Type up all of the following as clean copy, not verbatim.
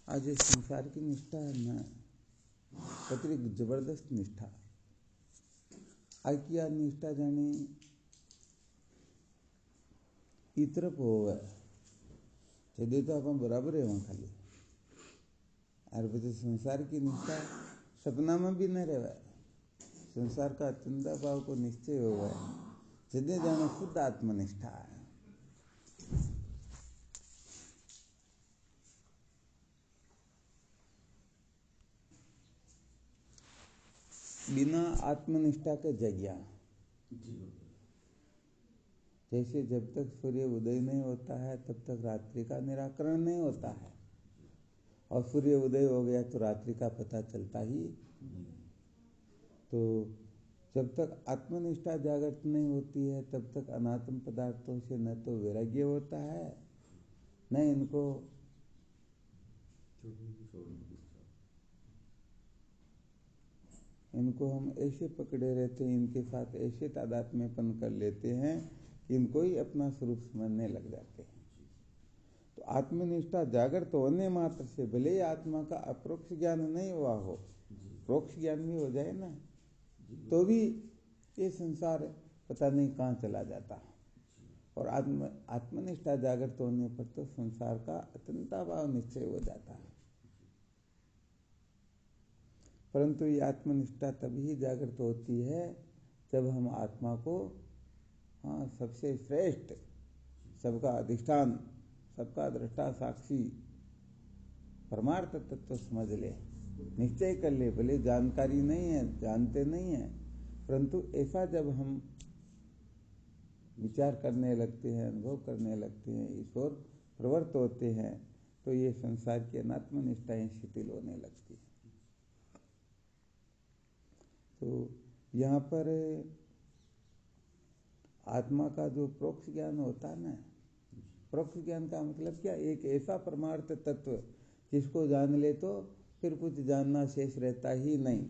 आज ये संसार की निष्ठा है ना, कतरी जबरदस्त निष्ठा। आज की आ निष्ठा जाने इतरप होवे छेदे तो अपन बराबर है वहाँ खाली। और बच्चे संसार की निष्ठा सपना में भी न रहे। संसार का चिंता भाव को निश्चय हो गए छेदे जाने शुद्ध आत्मनिष्ठा है। बिना आत्मनिष्ठा के जगिया, जैसे जब तक सूर्य उदय नहीं होता है तब तक रात्रि का निराकरण नहीं होता है, और सूर्य उदय हो गया तो रात्रि का पता चलता ही। तो जब तक आत्मनिष्ठा जागृत नहीं होती है तब तक अनात्म पदार्थों से न तो वैराग्य होता है, न इनको हम ऐसे पकड़े रहते हैं, इनके साथ ऐसे तादात्म्यपन कर लेते हैं कि इनको ही अपना स्वरूप समझने लग जाते हैं। तो आत्मनिष्ठा जागृत होने मात्र से भले ही आत्मा का अप्रोक्ष ज्ञान नहीं हुआ हो, प्रोक्ष ज्ञान भी हो जाए ना, तो भी ये संसार पता नहीं कहाँ चला जाता। और आत्मनिष्ठा जागृत होने पर तो संसार का अत्यंता भाव निश्चय हो जाता है। परंतु ये आत्मनिष्ठा तभी जागृत होती है जब हम आत्मा को सबसे श्रेष्ठ, सबका अधिष्ठान, सबका दृष्टा साक्षी परमार्थ तत्व समझ ले, निश्चय कर ले। भले जानकारी नहीं है, जानते नहीं है, परंतु ऐसा जब हम विचार करने लगते हैं, अनुभव करने लगते हैं, ईश्वर प्रवृत्त होते हैं, तो ये संसार की अनात्मनिष्ठाएं शिथिल होने लगती है। तो यहाँ पर आत्मा का जो प्रोक्ष ज्ञान होता है ना, प्रोक्ष ज्ञान का मतलब क्या? एक ऐसा परमार्थ तत्व जिसको जान ले तो फिर कुछ जानना शेष रहता ही नहीं।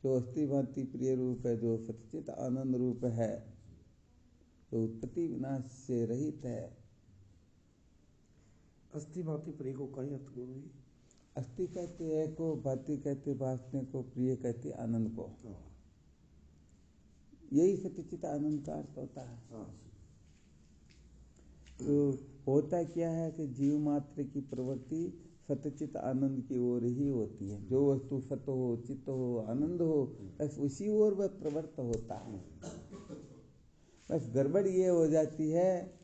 जो अस्थि भांति प्रिय रूप है, जो सच्चित आनंद रूप है, जो उत्पत्ति विनाश से रहित है। अस्थि भांति प्रिय को कहीं अर्थ गुरु? अस्थि कहते हैं को, भांति कहते वासने को, प्रिय कहते आनंद को। यही सच्चित आनंद का अर्थ होता है। तो होता क्या है कि जीव मात्र की प्रवृत्ति सतचित आनंद की ओर ही होती है। जो वस्तु सत हो, चित्त हो, आनंद हो, बस उसी ओर वह प्रवृत्त होता है। बस गड़बड़ ये हो जाती है,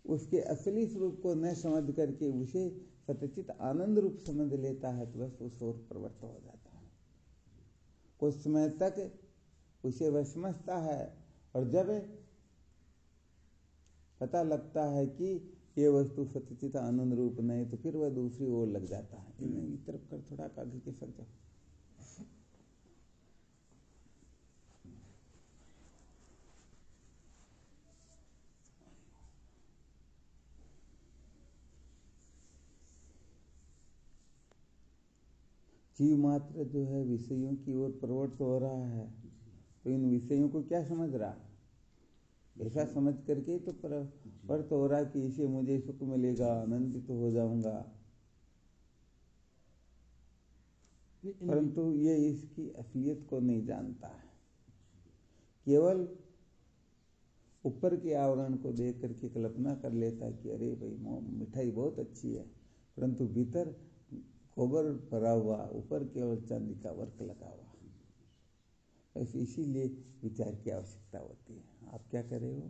उसके असली स्वरूप को न समझ करके उसे सतचित आनंद रूप समझ लेता है, तो बस उस ओर प्रवृत्त हो जाता है। कुछ समय तक उसे वह समझता है, और जब पता लगता है कि ये वस्तु सतचित आनंद रूप नहीं, तो फिर वह दूसरी ओर लग जाता है। इन्हें तरफ कर थोड़ा आगे के सक जाओ। जीव मात्र जो है विषयों की ओर प्रवृत्त हो रहा है, तो इन विषयों को क्या समझ रहा है? ऐसा समझ करके तो प्रवृत्त हो रहा है कि इसे मुझे सुख मिलेगा, आनंदित हो जाऊंगा, परंतु ये इसकी असलियत को नहीं जानता है। केवल ऊपर के आवरण को देख करके कल्पना कर लेता है कि अरे भाई मिठाई बहुत अच्छी है, परंतु भीतर गोबर भरा हुआ, ऊपर केवल चांदी का वर्क लगा हुआ। बस इसीलिए विचार की आवश्यकता होती है। आप क्या कर रहे हो?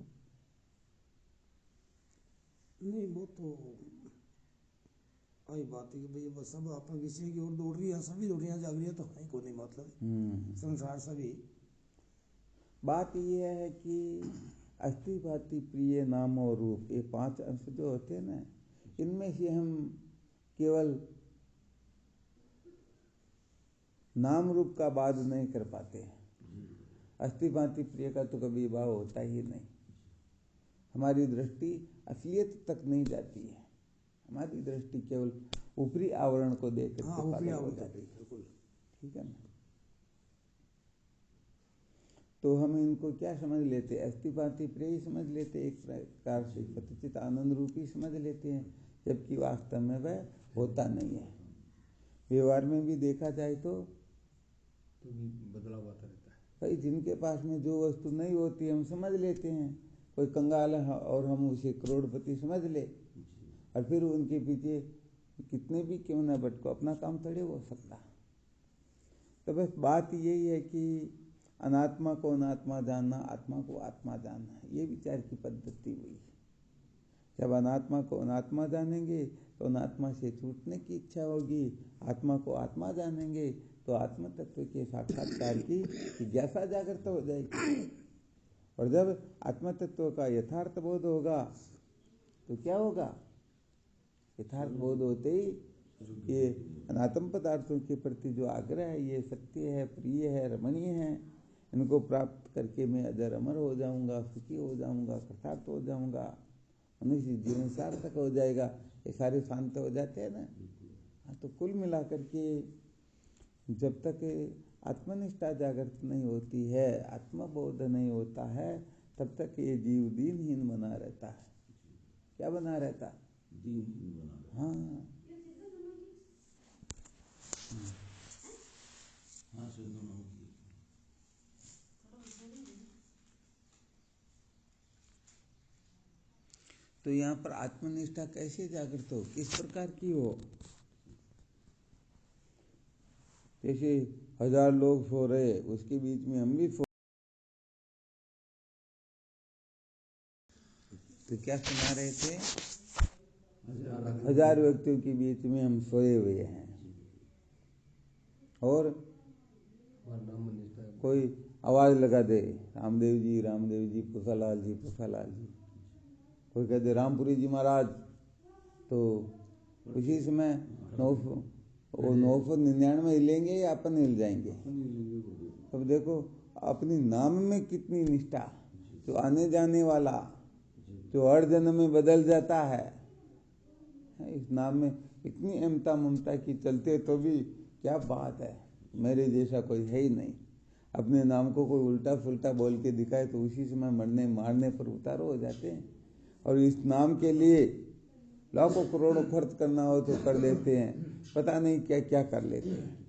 नहीं, वो तो आई बात है कि भाई वो सब अपन विषय की ओर दौड़ रही है, सभी दौड़ रही है, जाग रही है, तो है को नहीं मतलब संसार सभी। बात यह है कि अस्थि भांति प्रिय नाम और रूप, ये 5 अंश जो होते हैं ना, इनमें से हम केवल नाम रूप का बाध नहीं कर पाते हैं। अस्थि भांति प्रिय का तो कभी भाव होता ही नहीं। हमारी दृष्टि असलियत तक नहीं जाती है, हमारी दृष्टि केवल ऊपरी आवरण को देख कर ऊपरी आवरण जाती है। बिल्कुल ठीक है ना। तो हम इनको क्या समझ लेते हैं? अस्थि भांति प्रिय समझ लेते हैं, एक प्रकार से सतचित आनंद रूपी समझ लेते हैं जबकि वास्तव में वह होता नहीं है। व्यवहार में भी देखा जाए तो बदलाव आता रहता है। भाई जिनके पास में जो वस्तु नहीं होती हम समझ लेते हैं, कोई कंगाल है और हम उसे करोड़पति समझ ले, और फिर उनके पीछे कितने भी क्यों न भटको, अपना काम थोड़े हो सकता। तो बस बात यही है कि अनात्मा को अनात्मा जानना, आत्मा को आत्मा जानना, ये विचार की पद्धति हुई। जब अनात्मा को अनात्मा जानेंगे तो अनात्मा से छूटने की इच्छा होगी, आत्मा को आत्मा जानेंगे तो आत्म तत्व के साक्षात्कार की जिज्ञासा जागृत हो जाएगी। और जब आत्म तत्व का यथार्थ बोध होगा तो क्या होगा? यथार्थ बोध होते ही ये अनात्म पदार्थों के प्रति जो आग्रह है, ये सत्य है, प्रिय है, रमणीय है, इनको प्राप्त करके मैं अजर अमर हो जाऊंगा, सुखी हो जाऊंगा, कृतार्थ हो जाऊंगा, मनुष्य जीवन सार्थक हो जाएगा, ये सारे शांत हो जाते हैं ना। हाँ, तो कुल मिलाकर के जब तक आत्मनिष्ठा जागृत नहीं होती है, आत्मबोध नहीं होता है, तब तक ये जीव दीनहीन बना रहता है। क्या बना रहता? दीनहीन बना। हाँ तो यहाँ पर आत्मनिष्ठा कैसे जागृत हो, किस प्रकार की हो? जैसे 1000 लोग सो रहे, उसके बीच में हम भी सो, तो क्या सुना रहे थे? 1000 व्यक्तियों के बीच में हम सोए हुए हैं, और कोई आवाज लगा दे, रामदेव जी, रामदेव जी, पुसालाल जी, पुसालाल जी, कोई कह दे रामपुरी जी महाराज, तो उसी समय 999 हिलेंगे या अपन हिल जाएंगे? अब देखो अपनी नाम में कितनी निष्ठा, जो आने जाने वाला, जो हर जन्म में बदल जाता है, इस नाम में इतनी अहमता ममता की चलते तो भी क्या बात है, मेरे जैसा कोई है ही नहीं। अपने नाम को कोई उल्टा फुल्टा बोल के दिखाए तो उसी समय मरने मारने पर उतारो हो जाते हैं, और इस नाम के लिए लाखों करोड़ों खर्च करना हो तो कर देते हैं, पता नहीं क्या क्या कर लेते हैं।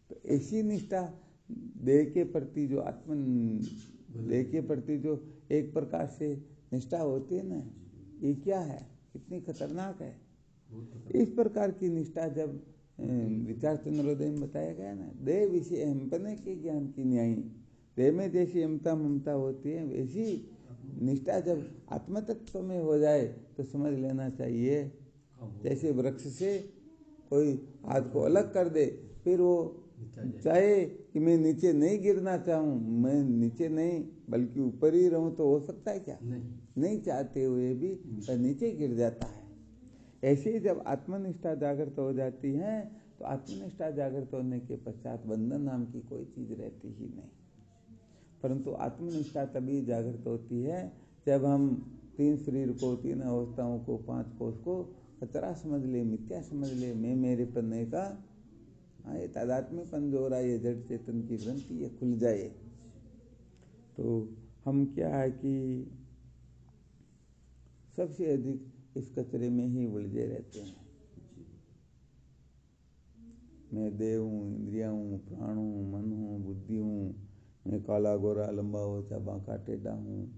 तो ऐसी निष्ठा देह के प्रति जो देह के प्रति जो एक प्रकार से निष्ठा होती है ना, ये क्या है, कितनी खतरनाक है। इस प्रकार की निष्ठा जब विचार चंद्रोदय में बताया गया ना, देह विषय अहमपने के ज्ञान की न्यायी, देह में जैसी अहमता ममता होती है वैसी निष्ठा जब आत्मतत्व में हो जाए तो समझ लेना चाहिए जैसे वृक्ष से कोई हाथ को अलग कर दे, फिर वो चाहे कि मैं नीचे नहीं गिरना चाहूँ, मैं नीचे नहीं बल्कि ऊपर ही रहूँ, तो हो सकता है क्या? नहीं चाहते हुए भी पर नीचे गिर जाता है। ऐसे ही जब आत्मनिष्ठा जागृत हो जाती है तो आत्मनिष्ठा जागृत होने के पश्चात बंधन नाम की कोई चीज रहती ही नहीं। परंतु आत्मनिष्ठा तभी जागृत होती है जब हम 3 शरीर को, 3 अवस्थाओं को, 5 कोष को कचरा समझ ले, मिथ्या समझ ले, मैं मेरे पन्ने का ये तादात्म्यपन जो हो रहा है, ये जड़ चेतन की ग्रंथि ये खुल जाए, तो हम क्या है कि सबसे अधिक इस कचरे में ही उलझे रहते हैं। मैं देह हूँ, इंद्रिया हूँ, प्राण हूँ, मन हूँ, बुद्धि हूँ, मैं काला गोरा लंबा हो चाहे बांका टेढ़ा हूँ,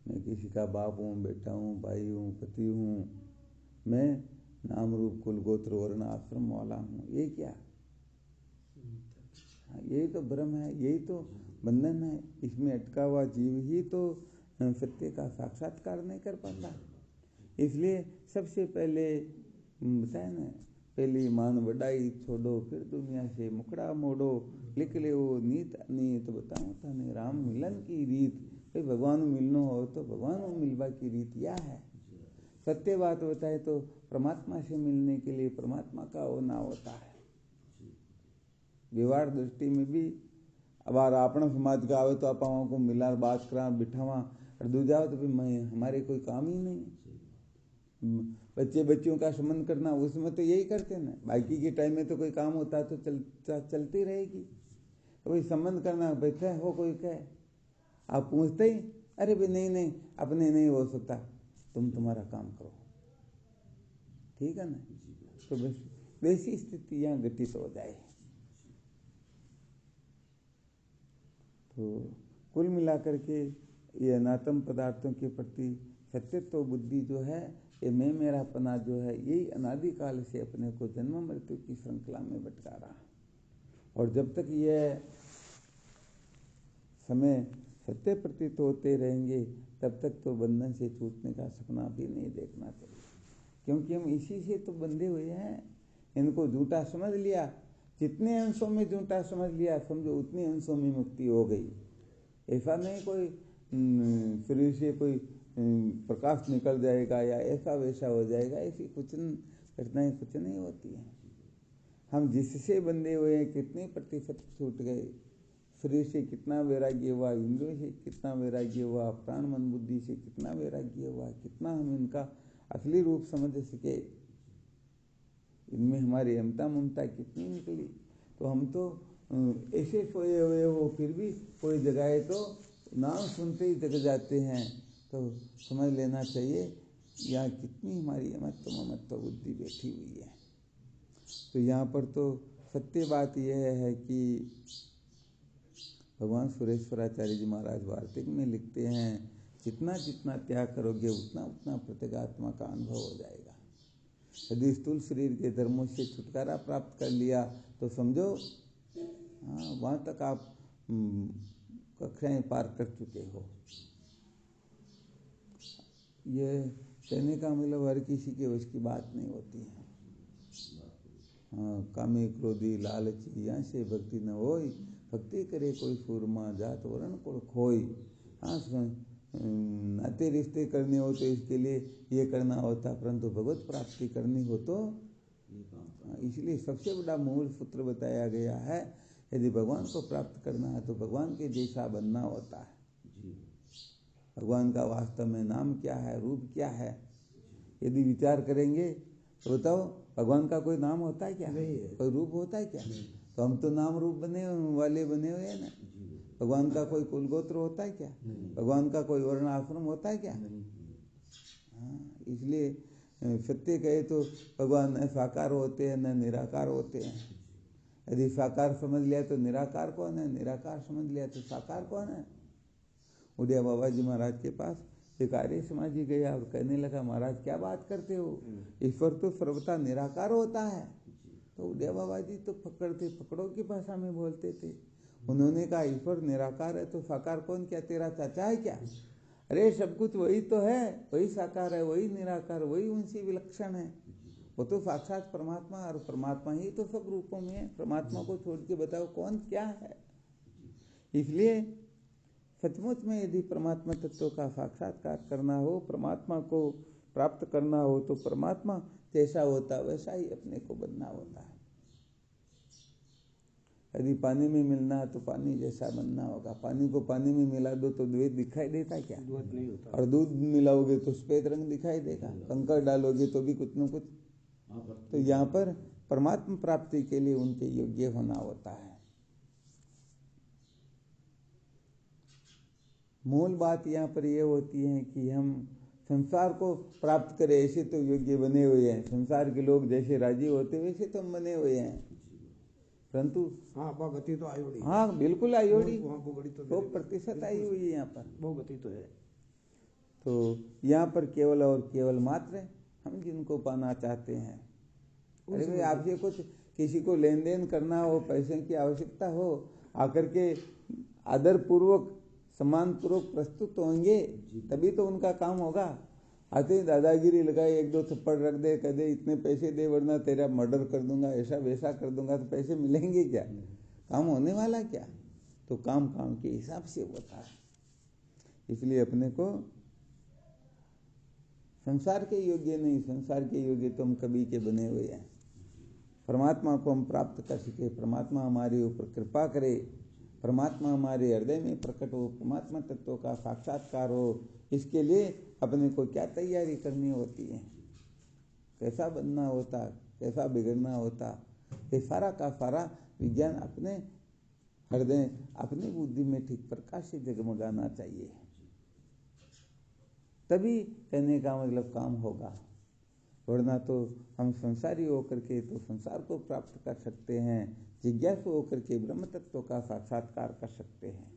मैं किसी का बाप हूँ, बेटा हूँ, भाई हूँ, पति हूँ, मैं नाम रूप कुल गोत्र वर्ण आश्रम वाला हूँ। ये क्या? यही तो भ्रम है, यही तो बंधन है। इसमें अटका हुआ जीव ही तो सत्य का साक्षात्कार नहीं कर पाता। इसलिए सबसे पहले बताया ना, पहली मान बढ़ाई छोड़ो, फिर दुनिया से मुकड़ा मोड़ो, लिख ले वो नीत अनीत बताऊँ थाने राम मिलन की रीत। भाई भगवान मिलनो हो तो भगवान मिलवा की रीत यह है। सत्य बात बताए तो परमात्मा से मिलने के लिए परमात्मा का होना होता है। व्यवहार दृष्टि में भी अब आपण समाज का आवे तो आप को मिला बात करा बिठावा, और दूजा तो फिर हमारे कोई काम ही नहीं। बच्चों का संबंध करना उसमें तो यही करते ना, बाकी के टाइम में तो कोई काम होता है तो चलती रहेगी। कोई संबंध करना बैठे हो, कोई कहे आप पूछते ही अरे भाई नहीं अपने नहीं हो सकता, तुम तुम्हारा काम करो। ठीक है ना। तो बस वैसी स्थिति यहाँ घटित हो जाए। तो कुल मिलाकर के ये अनात्म पदार्थों के प्रति सत्यत्व बुद्धि जो है, ये मैं मेरापना जो है, यही अनादिकाल से अपने को जन्म मृत्यु की श्रृंखला में भटका रहा। और जब तक यह समय सत्य प्रतीत होते रहेंगे तब तक तो बंधन से छूटने का सपना भी नहीं देखना चाहिए, क्योंकि हम इसी से तो बंधे हुए हैं। इनको झूठा समझ लिया, जितने अंशों में झूठा समझ लिया समझो उतने अंशों में मुक्ति हो गई। ऐसा नहीं कोई शरीर से कोई प्रकाश निकल जाएगा या ऐसा वैसा हो जाएगा, ऐसी कुछ घटनाएं कुछ नहीं होती हैं। हम जिससे बंधे हुए हैं कितने प्रतिशत छूट गए, शरीर से कितना वैराग्य हुआ, इंद्रियों से कितना वैराग्य हुआ, प्राण मन बुद्धि से कितना वैराग्य हुआ, कितना हम इनका असली रूप समझ सके, इनमें हमारी अमता ममता कितनी निकली। तो हम तो ऐसे सोए हुए हो फिर भी कोई जगाए तो नाम सुनते ही जग जाते हैं। तो समझ लेना चाहिए यहाँ कितनी हमारी अमत्व ममत्व बुद्धि बैठी हुई है। तो यहाँ पर तो सत्य बात यह है कि भगवान सुरेश्वराचार्य जी महाराज वार्तिक में लिखते हैं, जितना जितना त्याग करोगे उतना उतना प्रत्यगात्मा का अनुभव हो जाएगा। यदि स्थूल शरीर के धर्मों से छुटकारा प्राप्त कर लिया तो समझो वहाँ तक आप कक्षाएं पार कर चुके हो। ये कहने का मतलब हर किसी के वश की बात नहीं होती है। कामी क्रोधी लालची यहाँ से भक्ति न होई, भक्ति करे कोई सूरमा जात वरण को खोई। हाँ, नाते रिश्ते करने हो तो इसके लिए ये करना होता, परंतु भगवत प्राप्ति करनी हो तो इसलिए सबसे बड़ा मूल सूत्र बताया गया है, यदि भगवान को प्राप्त करना है तो भगवान के जैसा बनना होता है। भगवान का वास्तव में नाम क्या है, रूप क्या है, यदि विचार करेंगे तो बताओ भगवान का कोई नाम होता है क्या? नहीं है। कोई रूप होता है क्या? नहीं। तो हम तो नाम रूप बने हुए हैं ना। भगवान का कोई कुल गोत्र होता है क्या? नहीं। भगवान का कोई वर्ण आश्रम होता है क्या? नहीं। हाँ, इसलिए सत्य कहे तो भगवान न साकार होते हैं न निराकार होते हैं। यदि साकार समझ लिया तो निराकार कौन है, निराकार समझ लिया तो साकार कौन है। उदय बाबा जी महाराज के पास एक आर्य समाजी गया और कहने लगा, महाराज क्या बात करते हो, ईश्वर तो सर्वथा निराकार होता है। तो उदय बाबा जी तो पकड़ों की भाषा में बोलते थे। उन्होंने कहा ईश्वर निराकार है तो साकार कौन, क्या तेरा चाचा है क्या? अरे सब कुछ वही तो है, वही साकार है, वही निराकार, वही उनसे विलक्षण है। वो तो साक्षात परमात्मा, और परमात्मा ही तो सब रूपों में है। परमात्मा को छोड़ के बताओ कौन क्या है। इसलिए सचमुच में यदि परमात्मा तत्व का साक्षात्कार करना हो, परमात्मा को प्राप्त करना हो, तो परमात्मा जैसा होता वैसा ही अपने को बनना होता है। यदि पानी में मिलना है तो पानी जैसा बनना होगा। पानी को पानी में मिला दो तो द्वैत दिखाई देता क्या? द्वैत नहीं होता। और दूध मिलाओगे तो श्वेत रंग दिखाई देगा। कंकर डालोगे तो भी कुछ न कुछ। तो यहाँ पर परमात्मा प्राप्ति के लिए उनके योग्य होना होता है। मूल बात यहाँ पर यह होती है कि हम संसार को प्राप्त करें, ऐसे तो योग्य बने हुए हैं। संसार के लोग जैसे राजी होते वैसे तो हम बने हुए हैं, परंतु गति तो आई हुई। हाँ बिल्कुल आई हुई, 100% आई हुई है यहाँ पर, वो गति तो है। तो यहाँ पर केवल और केवल मात्र हम जिनको पाना चाहते हैं। अरे भाई आपसे कुछ किसी को लेन देन करना हो, पैसे की आवश्यकता हो, आकर के आदर पूर्वक सम्मान पूर्वक प्रस्तुत होंगे तभी तो उनका काम होगा। आते ही दादागिरी लगाए, एक दो थप्पड़ रख दे, कह दे इतने पैसे दे वरना तेरा मर्डर कर दूंगा, ऐसा वैसा कर दूंगा, तो पैसे मिलेंगे क्या? काम होने वाला क्या? तो काम के हिसाब से होता है। इसलिए अपने को संसार के योग्य नहीं, संसार के योग्य तो हम कभी के बने हुए हैं। परमात्मा को हम प्राप्त कर सके, परमात्मा हमारे ऊपर कृपा करे, परमात्मा हमारे हृदय में प्रकट हो, परमात्मा तत्व का साक्षात्कार हो, इसके लिए अपने को क्या तैयारी करनी होती है, कैसा बनना होता, कैसा बिगड़ना होता, ये सारा का सारा विज्ञान अपने हृदय अपनी बुद्धि में ठीक प्रकाश से जगमगाना चाहिए, तभी कहने का मतलब काम होगा। वरना तो हम संसारी होकर के तो संसार को प्राप्त कर सकते हैं, जिज्ञासु होकर के ब्रह्म तत्व का साक्षात्कार कर सकते हैं।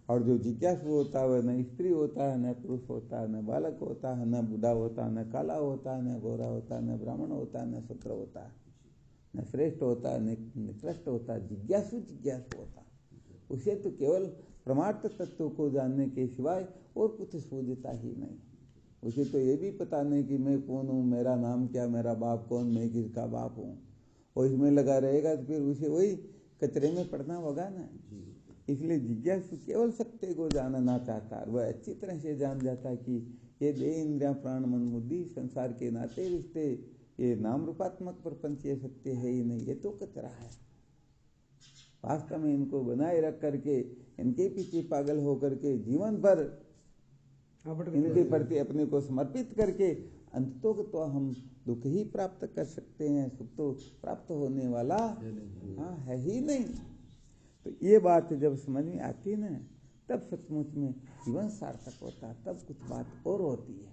और जो जिज्ञासु होता है वह न स्त्री होता है, न पुरुष होता है, न बालक होता है, न बूढ़ा होता है, न काला होता है, न गोरा होता है, न ब्राह्मण होता है, न शूद्र होता है, न श्रेष्ठ होता है, न निकृष्ट होता है। जिज्ञासु होता है। उसे तो केवल परमार्थ तत्व को जानने के सिवाय और कुछ सूझता ही नहीं। उसे तो ये भी पता नहीं कि मैं कौन हूँ, मेरा नाम क्या, मेरा बाप कौन, मैं किसका बाप हूँ। और इसमें लगा रहेगा तो फिर उसे वही कचरे में पड़ना होगा ना। इसलिए जिज्ञासु केवल सत्य को जानना चाहता है। वह अच्छी तरह से जान जाता है कि ये देह इंद्रियां प्राण मन बुद्धि संसार के नाते रिश्ते, ये नाम रूपात्मक प्रपंच ये सत्य है ही नहीं, ये तो कचरा है। वास्तव में इनको बनाए रख करके, इनके पीछे पागल होकर के जीवन भर इनके प्रति अपने को समर्पित करके अंततों तो हम दुख ही प्राप्त कर सकते हैं, सुख तो प्राप्त होने वाला है ही नहीं। तो ये बात जब समझ में आती ना, तब सचमुच में जीवन सार्थक होता है, तब कुछ बात और होती है।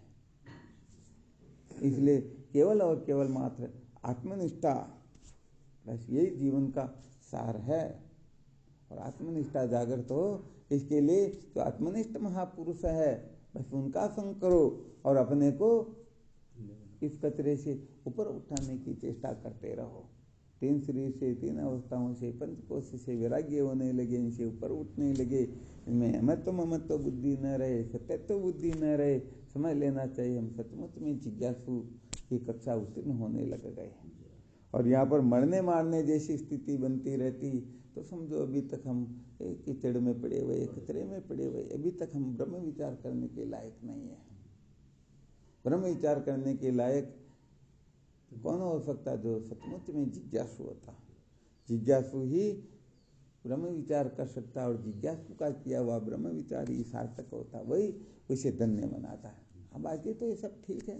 इसलिए केवल और केवल मात्र आत्मनिष्ठा बस यही जीवन का सार है। और आत्मनिष्ठा जागृत हो, इसके लिए जो आत्मनिष्ठ महापुरुष है बस उनका संग करो और अपने को इस कचरे से ऊपर उठाने की चेष्टा करते रहो। 3 शरीर से, 3 अवस्थाओं से, पंचकोश से वैराग्य होने लगे, इनसे ऊपर उठने लगे, इनमें अमत्व ममत्व बुद्धि न रहे, सत्यत्व बुद्धि न रहे। समझ लेना चाहिए हम सचमुच में जिज्ञासु की कक्षा उत्तीर्ण होने लग गए। और यहाँ पर मरने मारने जैसी स्थिति बनती रहती तो समझो अभी तक हम कीचड़ में पड़े हुए, कचरे में पड़े हुए, अभी तक हम ब्रह्म विचार करने के लायक नहीं है। ब्रह्म विचार करने के लायक कौन हो सकता? जो सचमुच में जिज्ञासु होता। जिज्ञासु ही ब्रह्म विचार कर सकता, और जिज्ञासु का किया हुआ ब्रह्म विचार ही सार्थक होता, वही उसे धन्य बनाता है। अब बाकी तो ये सब ठीक है।